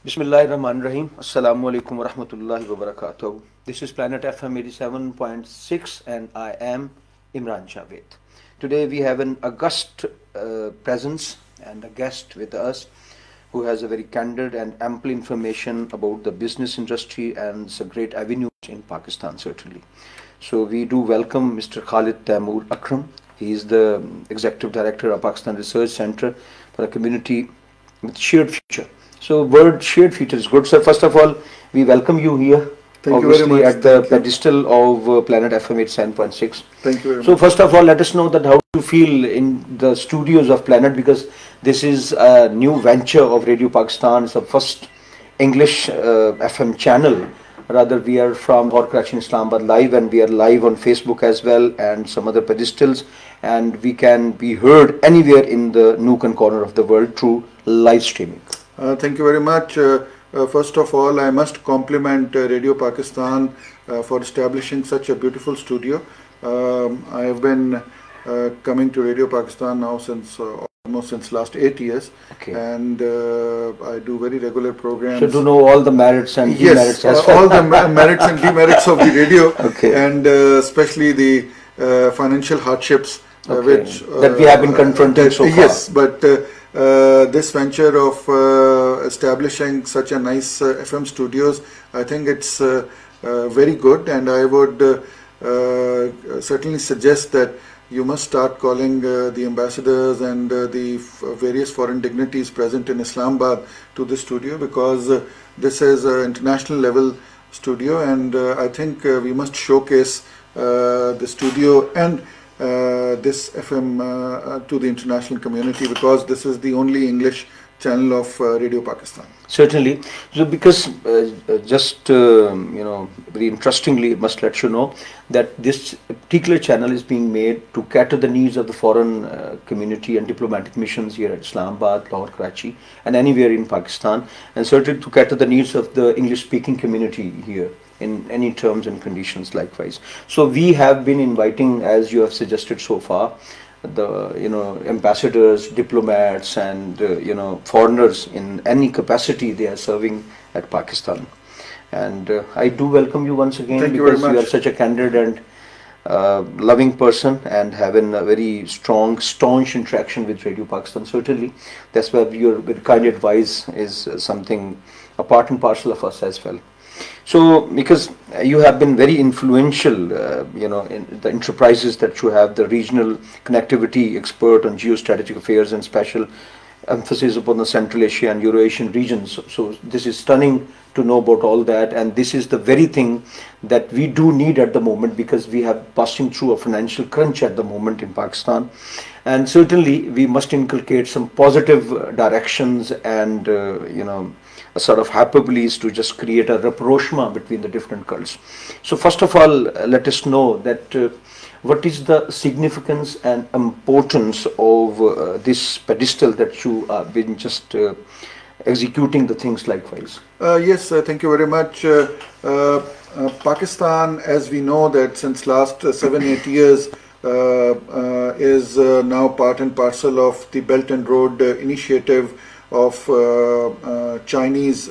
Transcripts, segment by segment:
Bismillahirrahmanirrahim. Assalamu alaikum wa rahmatullahi wa barakatuh. This is Planet FM 87.6 and I am Imran Javed. Today we have an august presence and a guest with us who has a very candid and ample information about the business industry and some great avenues in Pakistan certainly. So we do welcome Mr. Khalid Taimur Akram. He is the Executive Director of Pakistan Research Center for a Community with Shared Future. So word shared future is good. So first of all, we welcome you here. Thank you very much. At the pedestal of Planet FM 87.6. Thank you very much. So first of all, let us know that how you feel in the studios of Planet, because this is a new venture of Radio Pakistan. It's the first English FM channel. Rather, we are from Karachi, Islamabad live, and we are live on Facebook as well and some other pedestals, and we can be heard anywhere in the nook and corner of the world through live streaming. Thank you very much. First of all, I must compliment Radio Pakistan for establishing such a beautiful studio. I have been coming to Radio Pakistan now since almost since last 8 years, Okay. and I do very regular programs. So to know all the merits and demerits Yes, as well. all the merits and demerits of the radio, Okay. and especially the financial hardships Okay. which that we have been confronting so far. Yes, but this venture of establishing such a nice FM studios, I think it's very good, and I would certainly suggest that you must start calling the ambassadors and the various foreign dignitaries present in Islamabad to the studio, because this is an international level studio, and I think we must showcase the studio and this FM to the international community, because this is the only English channel of Radio Pakistan. Certainly. So because very interestingly, must let you know that this particular channel is being made to cater the needs of the foreign community and diplomatic missions here at Islamabad, Lahore, Karachi, and anywhere in Pakistan, and certainly to cater the needs of the English-speaking community here in any terms and conditions likewise. So we have been inviting, as you have suggested so far, the ambassadors, diplomats, and foreigners in any capacity they are serving at Pakistan. And I do welcome you once again. Thank you very because you much. are such a candid and loving person, and having a very strong, staunch interaction with Radio Pakistan. Certainly, that's why your kind advice is something a part and parcel of us as well. So, because you have been very influential, in the enterprises that you have, the regional connectivity expert on geostrategic affairs and special emphasis upon the Central Asia and Euro-Asian regions. So this is stunning to know about all that, and this is the very thing that we do need at the moment, because we have passing through a financial crunch at the moment in Pakistan, and certainly we must inculcate some positive directions and a sort of hyperboles to just create a rapprochement between the different cults. So first of all, let us know that what is the significance and importance of this pedestal that you have been just executing the things likewise. Yes, thank you very much. Pakistan, as we know that since last 7-8 years, is now part and parcel of the Belt and Road initiative of Chinese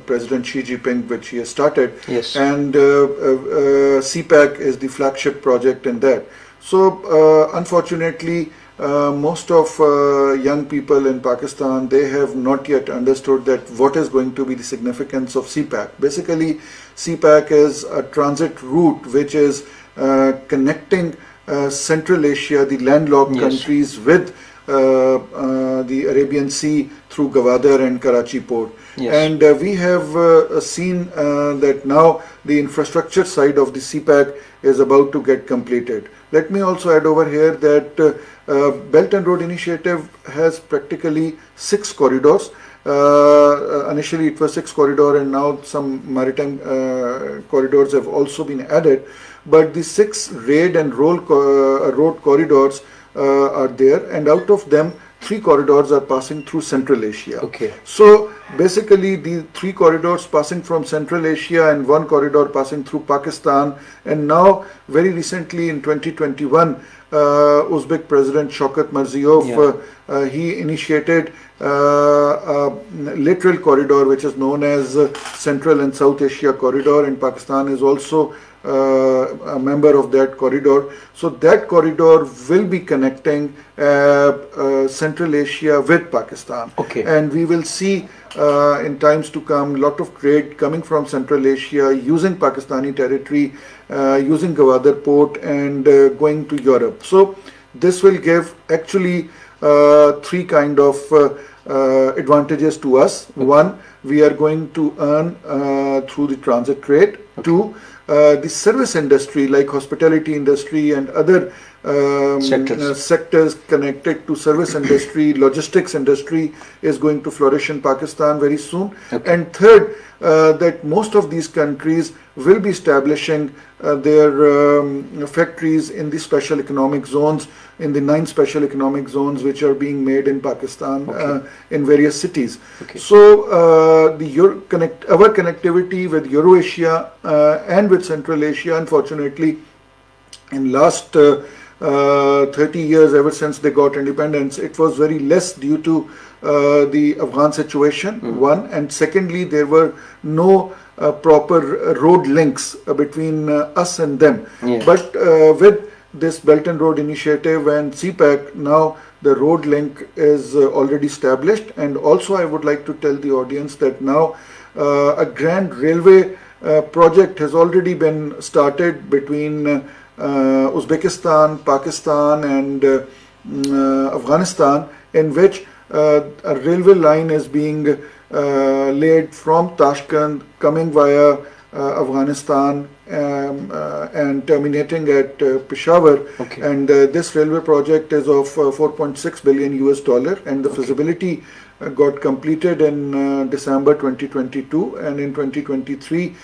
President Xi Jinping, which he has started. Yes. And CPAC is the flagship project in that. So unfortunately, most of young people in Pakistan, they have not yet understood that what is going to be the significance of CPAC. Basically, CPAC is a transit route which is connecting Central Asia, the landlocked Yes. countries, with the Arabian Sea through Gwadar and Karachi port. Yes. And we have seen that now the infrastructure side of the CPAC is about to get completed. Let me also add over here that Belt and Road Initiative has practically 6 corridors. Initially it was 6 corridors, and now some maritime corridors have also been added. But the 6 rail and road corridors are there, and out of them 3 corridors are passing through Central Asia. Okay. So basically the 3 corridors passing from Central Asia and 1 corridor passing through Pakistan. And now very recently in 2021, Uzbek President Shaukat Mirziyoyev, he initiated a lateral corridor which is known as Central and South Asia Corridor, and Pakistan is also a member of that corridor. So that corridor will be connecting Central Asia with Pakistan. Okay. And we will see in times to come a lot of trade coming from Central Asia using Pakistani territory, using Gwadar port, and going to Europe. So this will give actually 3 kind of advantages to us. Okay. 1, we are going to earn through the transit trade. Okay. 2, the service industry like hospitality industry and other sectors connected to service industry, logistics industry is going to flourish in Pakistan very soon. Okay. And 3rd, that most of these countries will be establishing their factories in the special economic zones, in the 9 special economic zones which are being made in Pakistan. Okay. In various cities. Okay. So our connectivity with Eurasia and with Central Asia, unfortunately, in last 30 years, ever since they got independence, it was very less due to the Afghan situation, 1, and secondly, there were no proper road links between us and them. Yeah. But with this Belt and Road Initiative and CPEC, now the road link is already established. And also I would like to tell the audience that now a grand railway project has already been started between Uzbekistan, Pakistan and Afghanistan, in which a railway line is being laid from Tashkent, coming via Afghanistan and terminating at Peshawar. Okay. And this railway project is of $4.6 billion, and the feasibility got completed in December 2022, and in 2023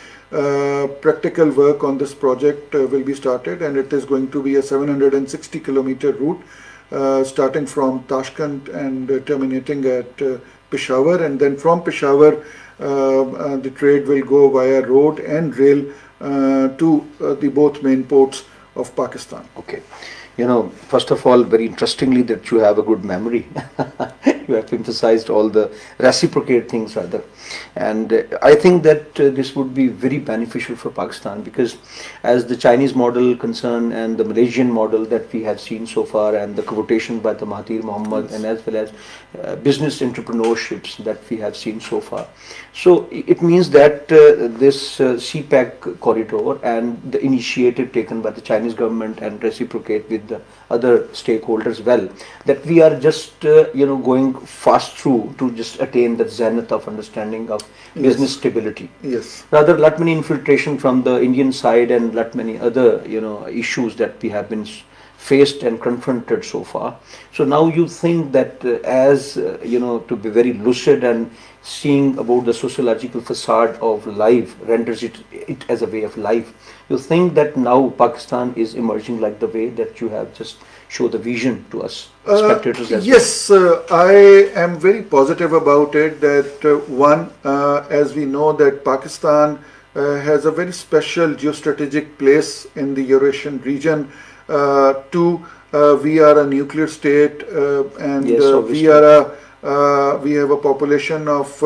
practical work on this project will be started, and it is going to be a 760 kilometer route starting from Tashkent and terminating at Peshawar, and then from Peshawar the trade will go via road and rail to the both main ports of Pakistan. Okay. You know, first of all, very interestingly that you have a good memory. You have emphasized all the reciprocate things rather. And I think that this would be very beneficial for Pakistan, because as the Chinese model concerned and the Malaysian model that we have seen so far, and the quotation by the Mahathir Mohamad, yes, and as well as business entrepreneurships that we have seen so far. So it means that this CPEC corridor and the initiative taken by the Chinese government and reciprocate with the other stakeholders well, that we are just going fast through to just attain the zenith of understanding of business, yes, stability. Yes. Rather, lot many infiltration from the Indian side and lot many other issues that we have been faced and confronted so far. So now you think that as to be very lucid and seeing about the sociological facade of life renders it as a way of life. You think that now Pakistan is emerging like the way that you have just show the vision to us spectators as yes, I am very positive about it, that one, as we know that Pakistan has a very special geostrategic place in the Eurasian region. 2, we are a nuclear state, and yes, we have a population of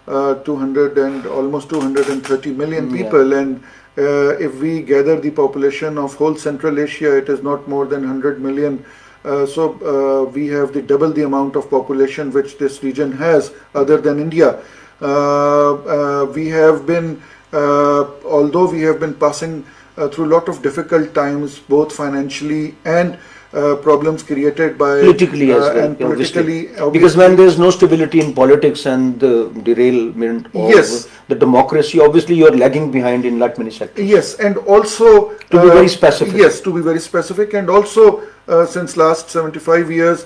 200 and almost 230 million people, yeah, and if we gather the population of whole Central Asia, it is not more than 100 million. So we have double the amount of population which this region has, other than India. We have been, although we have been passing through a lot of difficult times, both financially and problems created by politically as well, and politically, because when there is no stability in politics and the derailment of, yes, the democracy, obviously you are lagging behind in lot many sectors. Yes, and also to be very specific. Yes, to be very specific, and also since last 75 years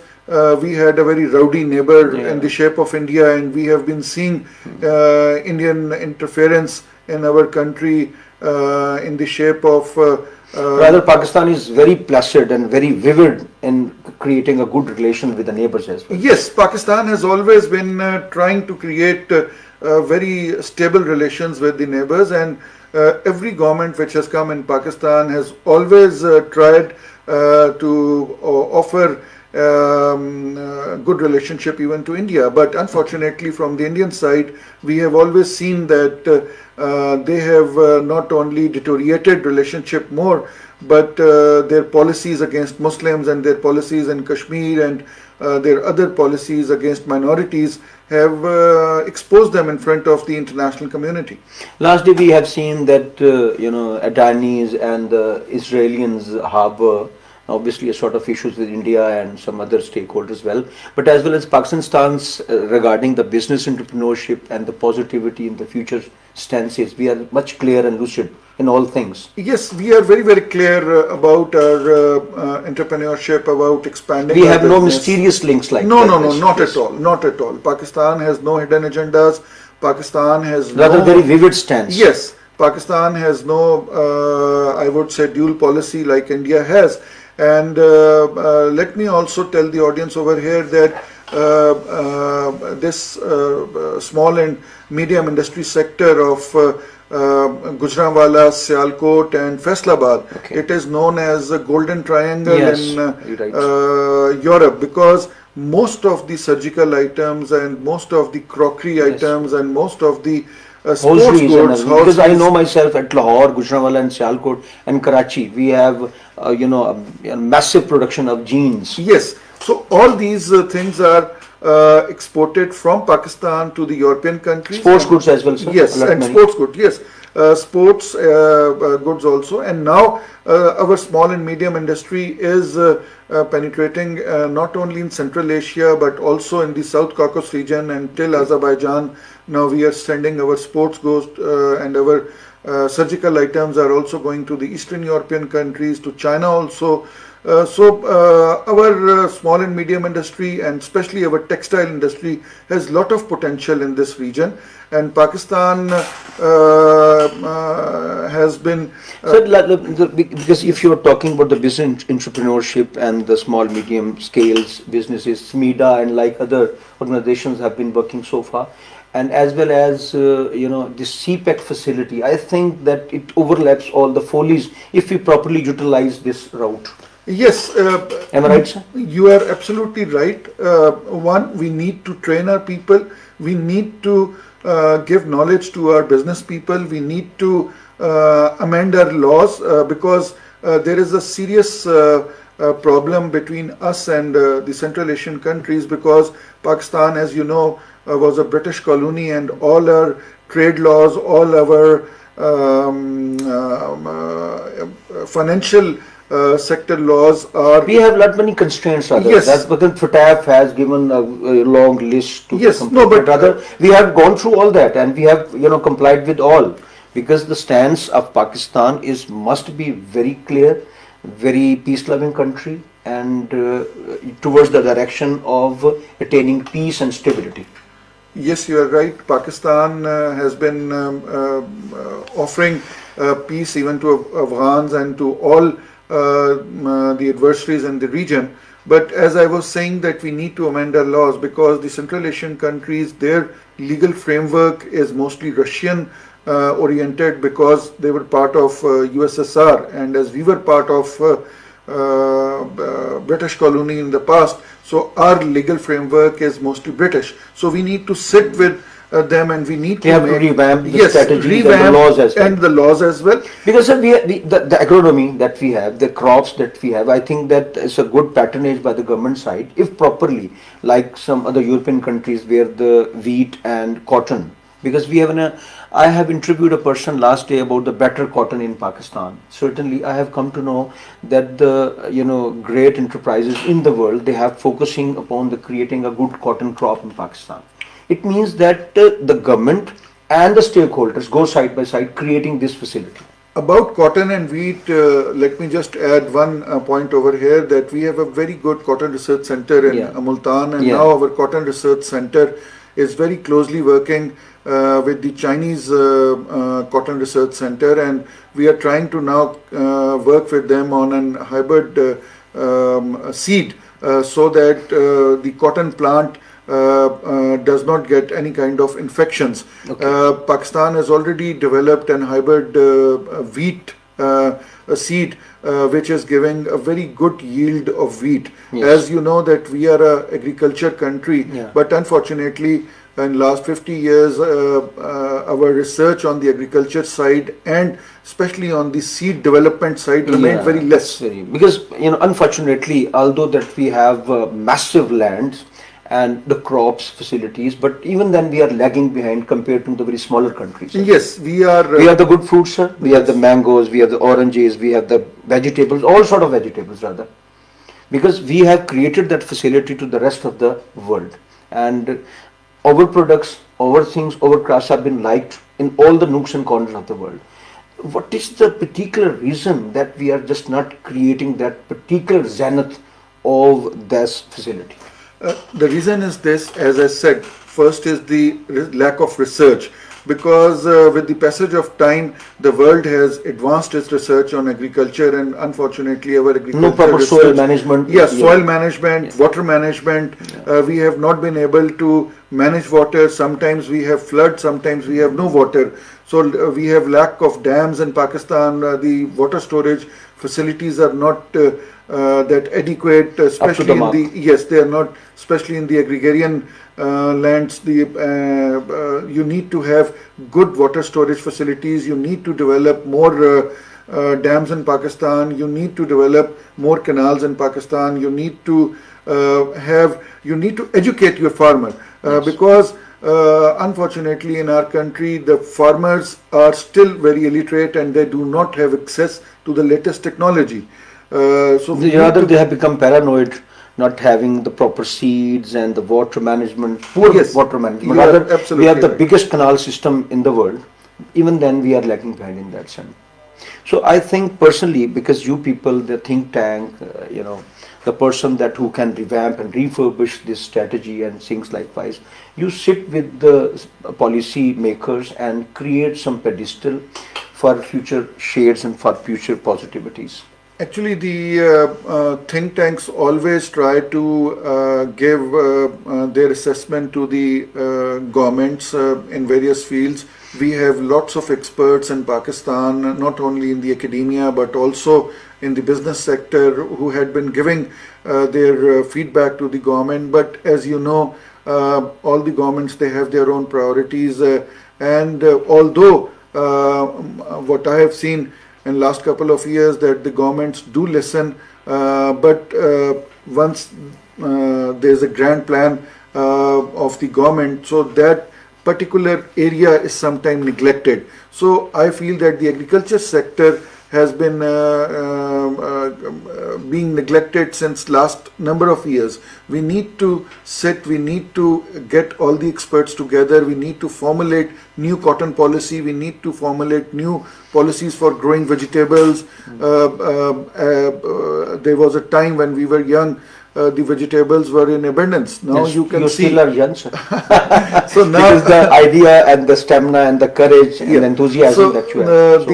we had a very rowdy neighbor, yeah, in the shape of India, and we have been seeing Indian interference in our country in the shape of Rather, Pakistan is very placid and very vivid in creating a good relation with the neighbors as well. Yes, Pakistan has always been trying to create very stable relations with the neighbors, and every government which has come in Pakistan has always tried to offer good relationship even to India. But unfortunately, from the Indian side, we have always seen that they have not only deteriorated relationship more, but their policies against Muslims and their policies in Kashmir and their other policies against minorities have exposed them in front of the international community. Last day we have seen that Adani's and the Israelis harbor obviously a sort of issues with India and some other stakeholders well, but as well as Pakistan's stance regarding the business entrepreneurship and the positivity in the future stances. We are much clear and lucid in all things. Yes, we are very, very clear about our entrepreneurship, about expanding. We have no mysterious links like no, that. No, not at all, not at all. Pakistan has no hidden agendas. Pakistan has rather very vivid stance. Yes, Pakistan has no, I would say, dual policy like India has. And let me also tell the audience over here that this small and medium industry sector of Gujranwala, Sialkot and Faisalabad, it is known as the Golden Triangle in Europe, because most of the surgical items and most of the crockery items and most of the sports goods, because I know myself at Lahore, Gujranwala and Sialkot and Karachi, we have a massive production of jeans. Yes, so all these things are exported from Pakistan to the European countries. Sports goods as well, sir? Yes, and sports goods, yes. Sports goods also, and now our small and medium industry is penetrating not only in Central Asia but also in the South Caucasus region and till Azerbaijan. Now we are sending our sports goods and our surgical items are also going to the Eastern European countries, to China also. So our small and medium industry and especially our textile industry has lot of potential in this region, and Pakistan has been because if you are talking about the business entrepreneurship and the small medium scales businesses, SMIDA and like other organizations have been working so far, and as well as this CPEC facility, I think that it overlaps all the folies if we properly utilize this route. Yes, am I right, sir? You are absolutely right. One, we need to train our people. We need to give knowledge to our business people. We need to amend our laws because there is a serious problem between us and the Central Asian countries, because Pakistan, as you know, was a British colony, and all our trade laws, all our financial sector laws are... We have lot many constraints, rather. Yes. That's because FATF has given a long list to yes, complete. no, but rather we have gone through all that and we have complied with all, because the stance of Pakistan must be very clear, very peace-loving country, and towards the direction of attaining peace and stability. Yes, you are right. Pakistan has been offering peace even to Afghans and to all the adversaries in the region. But as I was saying, that we need to amend our laws, because the Central Asian countries, their legal framework is mostly Russian oriented, because they were part of USSR, and as we were part of British colony in the past, so our legal framework is mostly British. So we need to sit with them, and we need to revamp the strategies and the laws as well. And the laws as well. Because sir, the agronomy that we have, the crops that we have, I think that is a good patronage by the government side, if properly, like some other European countries where the wheat and cotton, because we have I have interviewed a person last day about the better cotton in Pakistan. Certainly I have come to know that the great enterprises in the world, they have focusing upon the creating a good cotton crop in Pakistan. It means that the government and the stakeholders go side by side creating this facility. About cotton and wheat, let me just add one point over here, that we have a very good cotton research center in Multan, and now our cotton research center is very closely working with the Chinese Cotton Research Center, and we are trying to now work with them on an hybrid seed so that the cotton plant does not get any kind of infections. Okay. Pakistan has already developed an hybrid wheat seed which is giving a very good yield of wheat. Yes. As you know that we are a agriculture country, yeah. But unfortunately in last 50 years our research on the agriculture side and especially on the seed development side remained very less. Because unfortunately, although that we have massive lands and the crops facilities, but even then we are lagging behind compared to the very smaller countries. Yes, we are. We have the good fruits, sir. We have the mangoes, we have the oranges, we have the vegetables, all sort of vegetables rather. Because we have created that facility to the rest of the world. And our products, our things, our crafts have been liked in all the nooks and corners of the world. What is the particular reason that we are just not creating that particular zenith of this facility? The reason is this, as I said, first is the lack of research, because with the passage of time the world has advanced its research on agriculture, and unfortunately our agriculture no proper research, soil management. Yes, yeah. Soil management, yeah. Water management, yeah. We have not been able to manage water. Sometimes we have flood, sometimes we have no water. So we have lack of dams in Pakistan. The water storage facilities are not that adequate, especially in the yes, they are not, especially in the agrarian lands. You need to have good water storage facilities. You need to develop more dams in Pakistan. You need to develop more canals in Pakistan. You need to educate your farmer, yes. Because unfortunately in our country the farmers are still very illiterate and they do not have access to the latest technology. So rather they have become paranoid, not having the proper seeds and the water management, poor yes. water management. Rather, we have the biggest canal system in the world. Even then we are lagging behind in that sense. So I think personally, because you people, the think tank, the person who can revamp and refurbish this strategy and things likewise, you sit with the policy makers and create some pedestal for future shades and for future positivities. Actually, the think tanks always try to give their assessment to the governments in various fields. We have lots of experts in Pakistan, not only in the academia but also in the business sector, who had been giving their feedback to the government. But as you know, all the governments, they have their own priorities, and although what I have seen in last couple of years that the governments do listen, but once there's a grand plan of the government, so that particular area is sometimes neglected. So I feel that the agriculture sector has been being neglected since last number of years. We need to sit, we need to get all the experts together, we need to formulate new cotton policy, we need to formulate new policies for growing vegetables. There was a time when we were young, the vegetables were in abundance. Now yes, you can see. Still are young, sir. So now because the idea and the stamina and the courage and enthusiasm that you have.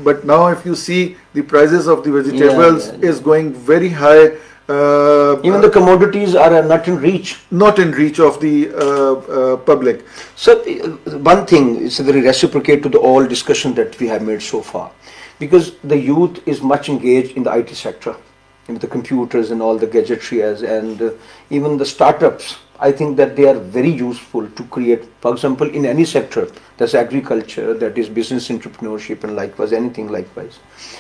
But now if you see, the prices of the vegetables is going very high. Even the commodities are not in reach. Not in reach of the public. So one thing is very reciprocate to the all discussion that we have made so far, because the youth is much engaged in the IT sector, in the computers and all the gadgetry, and even the startups. I think that they are very useful to create, for example, in any sector, that's agriculture, that is business entrepreneurship, and likewise anything likewise.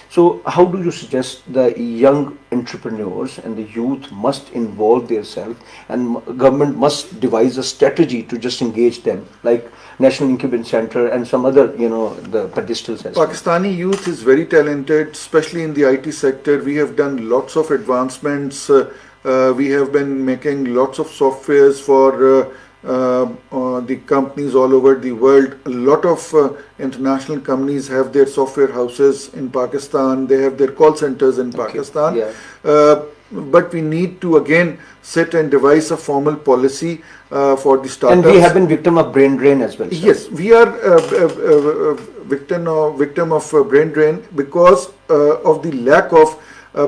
So how do you suggest the young entrepreneurs and the youth must involve themselves, and government must devise a strategy to just engage them, like National Incubation Center and some other, the pedestals as well? Pakistani youth is very talented, especially in the IT sector. We have done lots of advancements. We have been making lots of softwares for the companies all over the world. A lot of international companies have their software houses in Pakistan. They have their call centers in Pakistan. Yeah. but we need to again sit and devise a formal policy for the startups. And we have been victim of brain drain as well, sir. Yes, we are victim of brain drain because of the lack of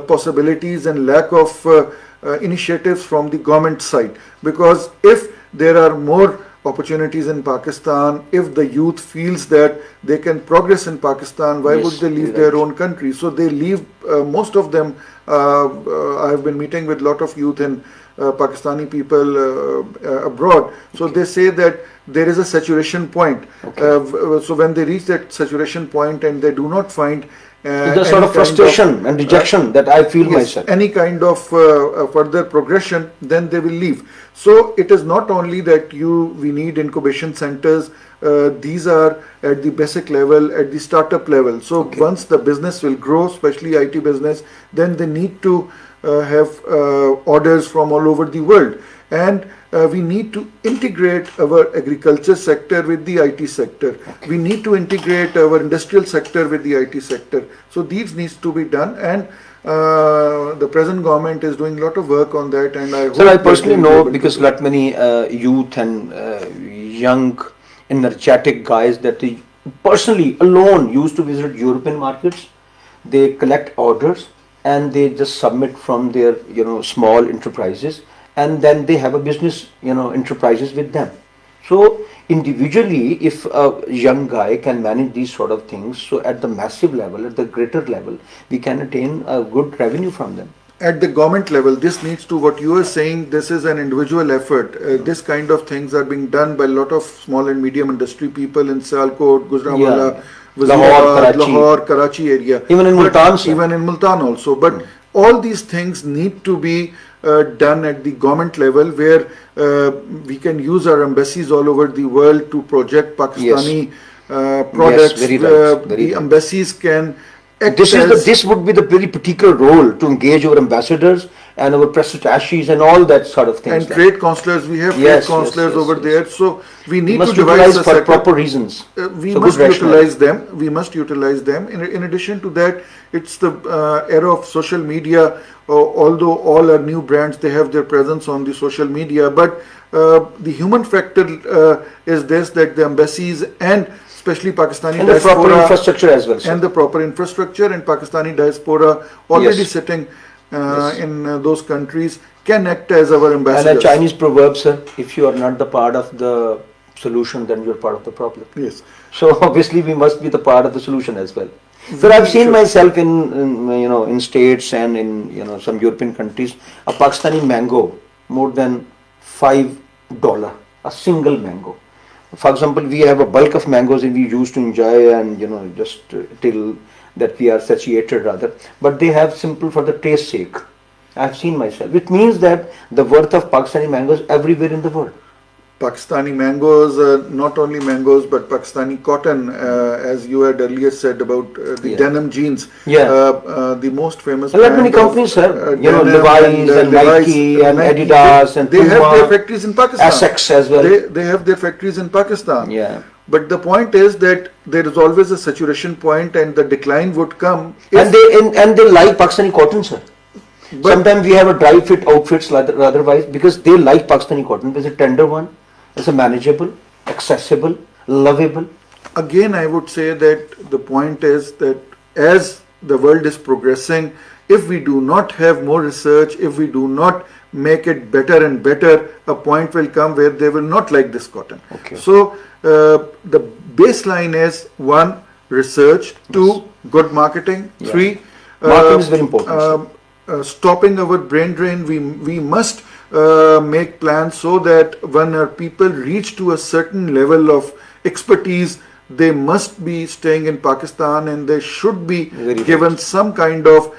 possibilities and lack of initiatives from the government side. Because if there are more opportunities in Pakistan, if the youth feels that they can progress in Pakistan, why would they leave their own country? So they leave, most of them. I have been meeting with a lot of youth and Pakistani people abroad. So they say that there is a saturation point. So when they reach that saturation point and they do not find the sort of frustration and rejection that I feel myself. Any kind of further progression, then they will leave. So it is not only that we need incubation centers. These are at the basic level, at the startup level. So once the business will grow, especially IT business, then they need to have orders from all over the world. And we need to integrate our agriculture sector with the IT sector. We need to integrate our industrial sector with the IT sector. So these needs to be done, and the present government is doing a lot of work on that. And I hope. So I personally know, because lot many youth and young, energetic guys that they personally alone used to visit European markets. They collect orders and they just submit from their small enterprises, and then they have a business enterprises with them. So individually, if a young guy can manage these sort of things, so at the massive level, at the greater level, we can attain a good revenue from them. At the government level, this needs to, what you are saying, this is an individual effort. This kind of things are being done by a lot of small and medium industry people in Sialkot, Gujranwala, Lahore, Karachi area. Even in Multan. Even in Multan also. But all these things need to be done at the government level, where we can use our embassies all over the world to project Pakistani products. Yes, very right. Embassies can this would be the very particular role to engage our ambassadors and our press attaches and all that sort of things. And trade consulars, we have trade consulars over there. So we need to devise a for proper reasons. We must utilize them. We must utilize them. In addition to that, it's the era of social media. Although all are new brands, they have their presence on the social media. But the human factor is this, that the embassies and especially Pakistani and diaspora, the proper infrastructure as well, sir. And the proper infrastructure, and Pakistani diaspora already sitting in those countries can act as our ambassadors. And a Chinese proverb, sir, if you are not the part of the solution, then you are part of the problem. Yes. So obviously we must be the part of the solution as well. So I've seen myself in states and in some European countries, a Pakistani mango more than $5, a single mango. For example, we have a bulk of mangoes and we used to enjoy and just till that we are satiated rather, but they have simple for the taste sake. I have seen myself. It means that the worth of Pakistani mangoes everywhere in the world. Pakistani mangoes, not only mangoes but Pakistani cotton, as you had earlier said about the denim jeans. The most famous. A lot many companies, sir. Levi's and Nike and Adidas and they have their factories in Pakistan. Essex as well. They have their factories in Pakistan. Yeah. But the point is that there is always a saturation point, and the decline would come. And they like Pakistani cotton, sir. But sometimes we have a dry fit outfits otherwise, because they like Pakistani cotton. It's a tender one. It's a manageable, accessible, lovable. Again, I would say that the point is that as the world is progressing, if we do not have more research, if we do not make it better and better, a point will come where they will not like this cotton. So the baseline is 1, research, 2, good marketing, 3, marketing is very important. Stopping our brain drain. We must make plans so that when our people reach to a certain level of expertise, they must be staying in Pakistan, and they should be given some kind of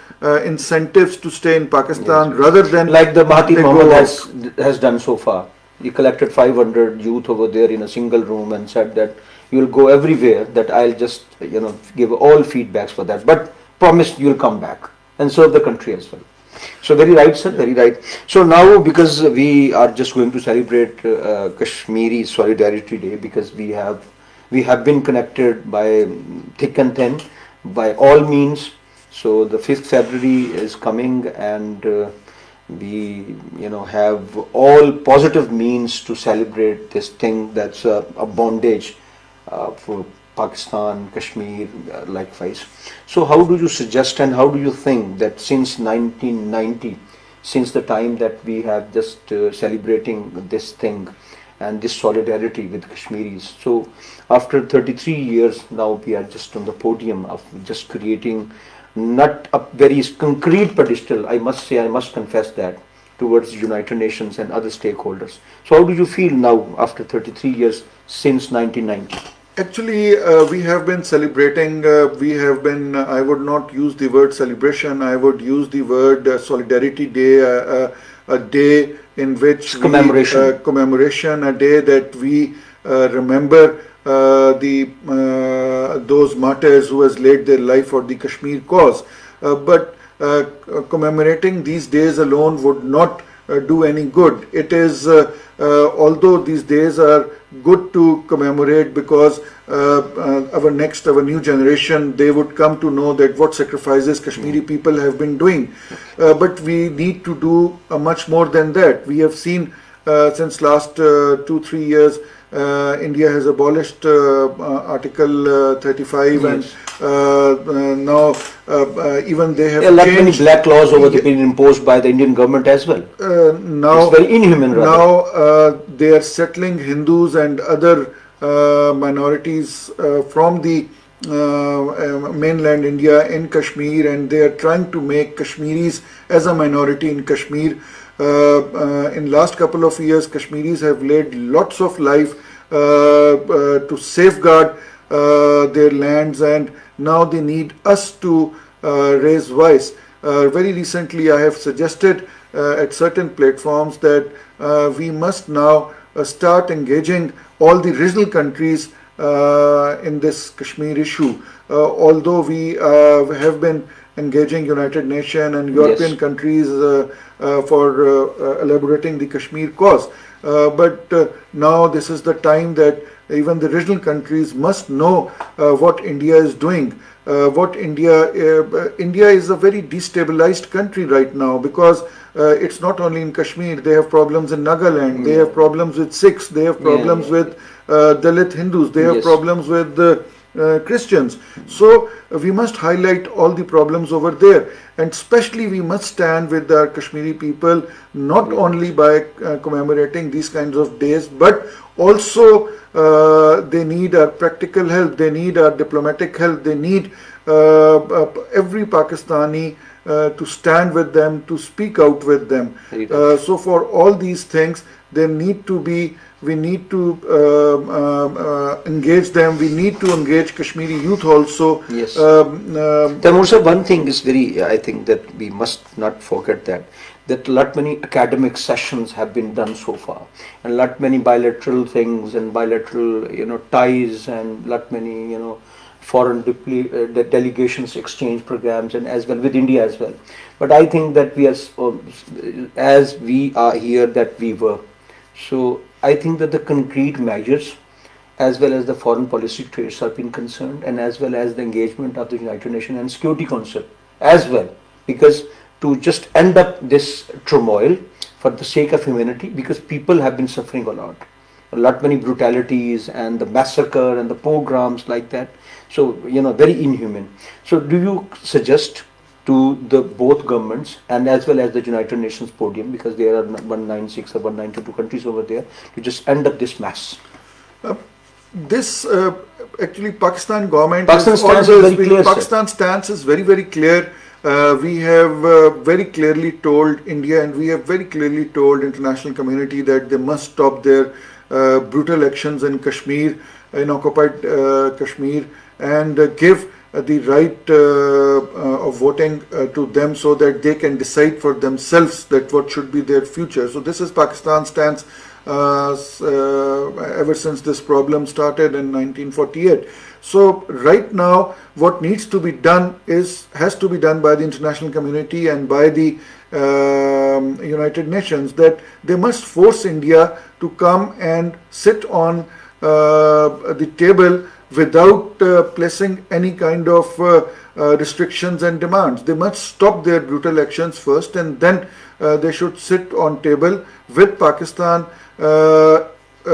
incentives to stay in Pakistan rather than like the Mahathir Mohamad has done so far. He collected 500 youth over there in a single room and said that you will go everywhere, that I'll just give all feedbacks for that, but promise you'll come back and serve the country as well. So very right, sir, very right. So now, because we are just going to celebrate Kashmiri Solidarity Day, because we have been connected by thick and thin, by all means. So the 5th February is coming, and we have all positive means to celebrate this thing that's a bondage for Pakistan, Kashmir, likewise. So how do you suggest and how do you think that since 1990, since the time that we have just celebrating this thing and this solidarity with Kashmiris, so after 33 years now we are just on the podium of just creating not a very concrete pedestal, I must say, I must confess that, towards United Nations and other stakeholders. So how do you feel now after 33 years since 1990? Actually, we have been celebrating, I would not use the word celebration, I would use the word Solidarity Day, a day in which commemoration, a day that we remember those martyrs who has laid their life for the Kashmir cause. But commemorating these days alone would not do any good. It is, although these days are good to commemorate because our new generation, they would come to know that what sacrifices Kashmiri people have been doing. But we need to do much more than that. We have seen since last 2-3 years, India has abolished Article 35, yes. And now even they have like changed many black laws over the been imposed by the Indian government as well. Now it's very inhuman. Now they are settling Hindus and other minorities from the mainland India in Kashmir, and they are trying to make Kashmiris as a minority in Kashmir. In last couple of years, Kashmiris have laid lots of life to safeguard their lands, and now they need us to raise voice. Very recently, I have suggested at certain platforms that we must now start engaging all the regional countries in this Kashmir issue. Although we have been engaging United Nations and European yes. countries for elaborating the Kashmir cause. But now this is the time that even the regional countries must know what India is doing. India is a very destabilized country right now, because it's not only in Kashmir. They have problems in Nagaland, they have problems with Sikhs, they have problems with Dalit Hindus, they have yes. problems with Christians. So we must highlight all the problems over there, and especially we must stand with our Kashmiri people, not only by commemorating these kinds of days, but also they need our practical help, they need our diplomatic help, they need every Pakistani to stand with them, to speak out with them. So for all these things, we need to engage them, we need to engage Kashmiri youth also. Yes. Taimur sir, one thing is I think that we must not forget that lot many academic sessions have been done so far, and lot many bilateral things and bilateral ties, and lot many foreign delegations exchange programs, and as well with India as well. But I think that we as we are here that we were. So I think that the concrete measures, as well as the foreign policy traits are being concerned, and as well as the engagement of the United Nations and Security Council as well, because to just end up this turmoil for the sake of humanity, because people have been suffering a lot many brutalities and the massacre and the pogroms like that. So very inhuman. So do you suggest to the both governments and as well as the United Nations podium, because there are 196 or 192 countries over there, to just end up this mess? Actually Pakistan government Pakistan's stance is very, very clear. We have very clearly told India, and we have very clearly told international community that they must stop their brutal actions in Kashmir, in occupied Kashmir, and give the right of voting to them, so that they can decide for themselves that what should be their future. So this is Pakistan's stance ever since this problem started in 1948. So right now what needs to be done has to be done by the international community and by the United Nations, that they must force India to come and sit on the table without placing any kind of restrictions and demands. They must stop their brutal actions first, and then they should sit on table with Pakistan.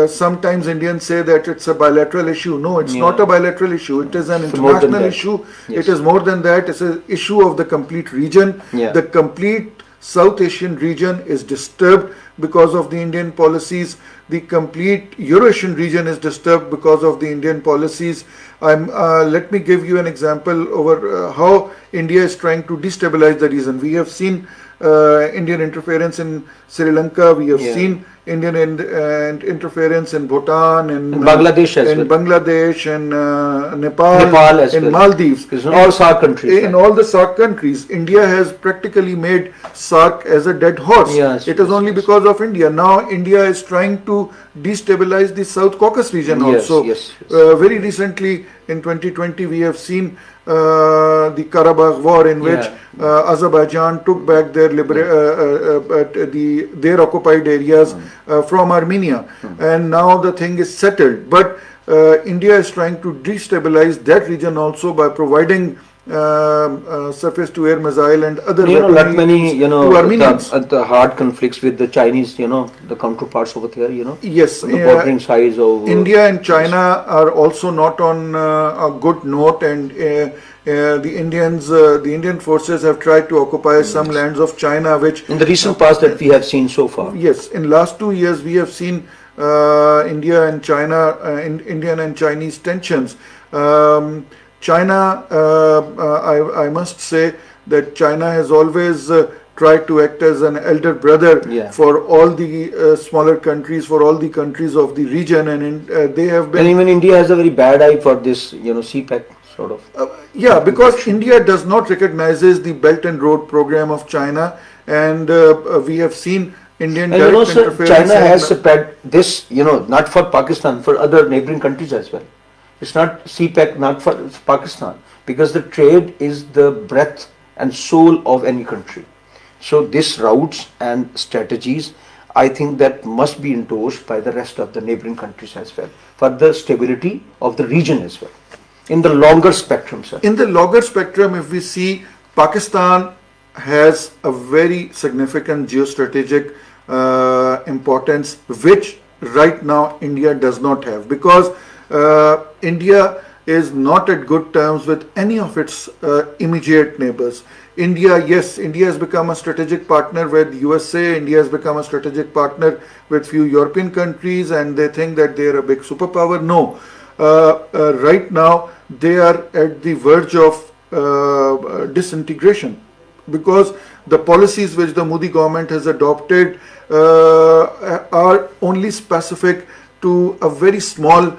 Sometimes Indians say that it's a bilateral issue. No, it's not a bilateral issue. It is an international issue. Yes. It is more than that. It's an issue of the complete region. The complete South Asian region is disturbed because of the Indian policies. The complete Eurasian region is disturbed because of the Indian policies. Let me give you an example over how India is trying to destabilize the region. We have seen Indian interference in Sri Lanka. We have seen Indian interference in Bhutan, in Bangladesh, Nepal, as in Maldives, in all SAARC countries. In all the SAARC countries, India has practically made SAARC as a dead horse. It is only because of India. Now India is trying to destabilize the South Caucasus region also. Very recently, in 2020, we have seen the Karabakh war, in which Azerbaijan took back their occupied areas from Armenia, and now the thing is settled. But India is trying to destabilize that region also by providing surface-to-air missile and other weaponry to Armenians. The hard conflicts with the Chinese, the counterparts over there, Yes, the bordering sides of India and China are also not on a good note, and the Indian forces have tried to occupy some lands of China, which in the recent past that we have seen so far. Yes, in last 2 years we have seen India and China, Indian and Chinese tensions. China, I must say that China has always tried to act as an elder brother for all the smaller countries, for all the countries of the region, and they have been. And even India has a very bad eye for this, CPEC sort of. Because India does not recognizes the Belt and Road program of China, and we have seen Indian direct interference. China has spread this, not for Pakistan, for other neighboring countries as well. It's not CPEC, not for Pakistan, because the trade is the breath and soul of any country. So these routes and strategies, I think that must be endorsed by the rest of the neighboring countries as well, for the stability of the region as well. In the longer spectrum, sir. In the longer spectrum, if we see, Pakistan has a very significant geostrategic importance, which right now India does not have, because India is not at good terms with any of its immediate neighbors. India has become a strategic partner with USA. India has become a strategic partner with few European countries, and they think that they are a big superpower. No, right now they are at the verge of disintegration, because the policies which the Modi government has adopted are only specific to a very small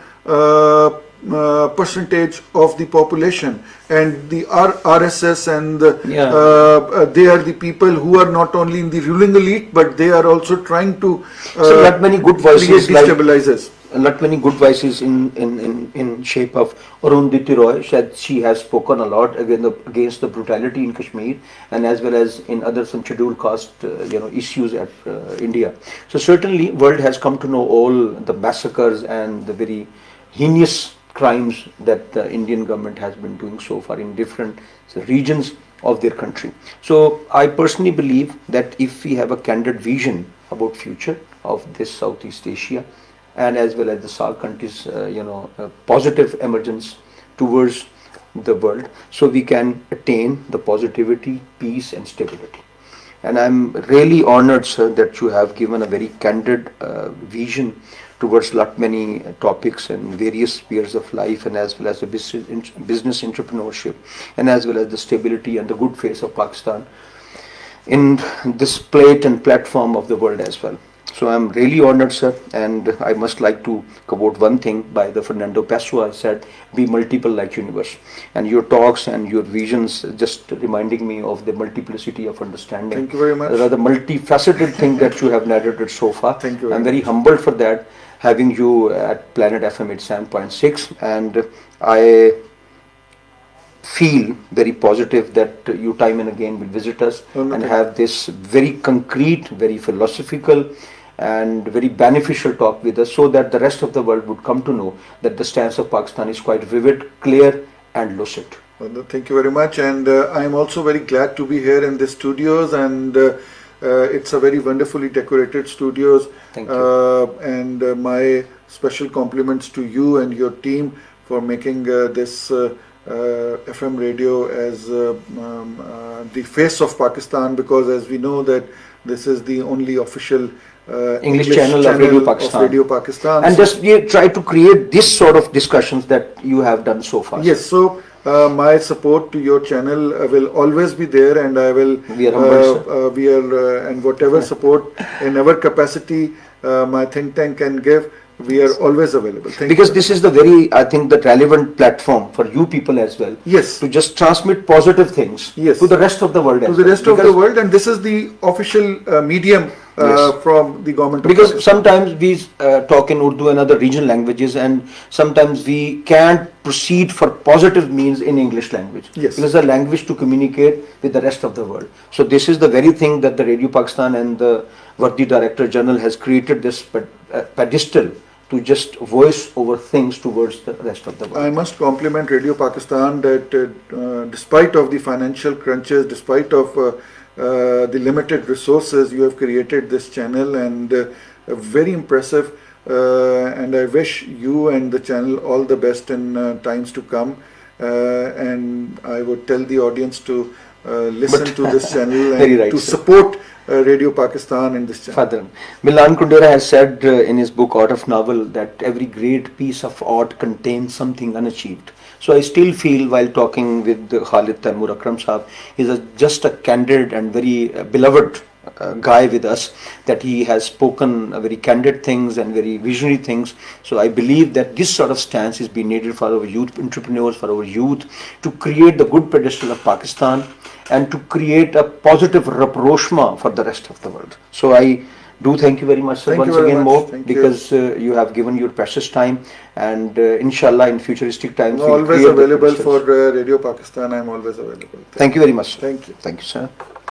percentage of the population, and the RSS and they are the people who are not only in the ruling elite, but they are also trying to so not many good voices destabilizers. Not many good voices in shape of Arundhati Roy. She has spoken a lot against the brutality in Kashmir, and as well as in other some scheduled caste issues at India. So certainly world has come to know all the massacres and the very heinous crimes that the Indian government has been doing so far in different regions of their country. So I personally believe that if we have a candid vision about future of this Southeast Asia, and as well as the SAARC countries, positive emergence towards the world, so we can attain the positivity, peace and stability. And I'm really honored, sir, that you have given a very candid vision towards many topics and various spheres of life, and as well as the business entrepreneurship, and as well as the stability and the good face of Pakistan in this plate and platform of the world as well. So I'm really honored, sir, and I must like to quote one thing by the Fernando Pessoa said, "Be multiple like universe." And your talks and your visions just reminding me of the multiplicity of understanding. Thank you very much. The multifaceted thing that you have narrated so far. Thank you. I'm very humbled for that, having you at Planet FM at 7.6, and I feel very positive that you time and again will visit us and have this very concrete, very philosophical, and very beneficial talk with us, so that the rest of the world would come to know that the stance of Pakistan is quite vivid, clear and lucid. Well, thank you very much, and I am also very glad to be here in the studios, and it's a very wonderfully decorated studios. Thank you. And my special compliments to you and your team for making this FM radio as the face of Pakistan, because as we know that this is the only official English channel of Radio Pakistan. And so just we try to create this sort of discussions that you have done so far. Yes, so my support to your channel will always be there, and I will and whatever support in our capacity my think tank can give, we are always available. Because this is the very, I think, the relevant platform for you people as well. Yes. To just transmit positive things to the rest of the world. To the rest of the world, and this is the official medium from the government of because Pakistan. Sometimes we talk in Urdu and other regional languages, and sometimes we can't proceed for positive means in English language. Yes. Because the language to communicate with the rest of the world. So this is the very thing that the Radio Pakistan and the Wardi Director General has created, this pedestal to just voice over things towards the rest of the world. I must compliment Radio Pakistan that despite of the financial crunches, despite of the limited resources, you have created this channel, and very impressive, and I wish you and the channel all the best in times to come, and I would tell the audience to listen to this channel and to support Radio Pakistan in this channel. Fadlan. Milan Kundera has said in his book Art of Novel that every great piece of art contains something unachieved. So I still feel, while talking with Khalid Taimur Akram Sahab, he's just a candid and very beloved guy with us, that he has spoken very candid things and very visionary things. So I believe that this sort of stance is being needed for our youth entrepreneurs, for our youth, to create the good pedestal of Pakistan and to create a positive rapprochement for the rest of the world. So I do thank you very much, sir, once again more, because you have given your precious time, and inshallah in futuristic times always available for Radio Pakistan. I am always available. Thank you very much, sir. Thank you. Thank you, sir.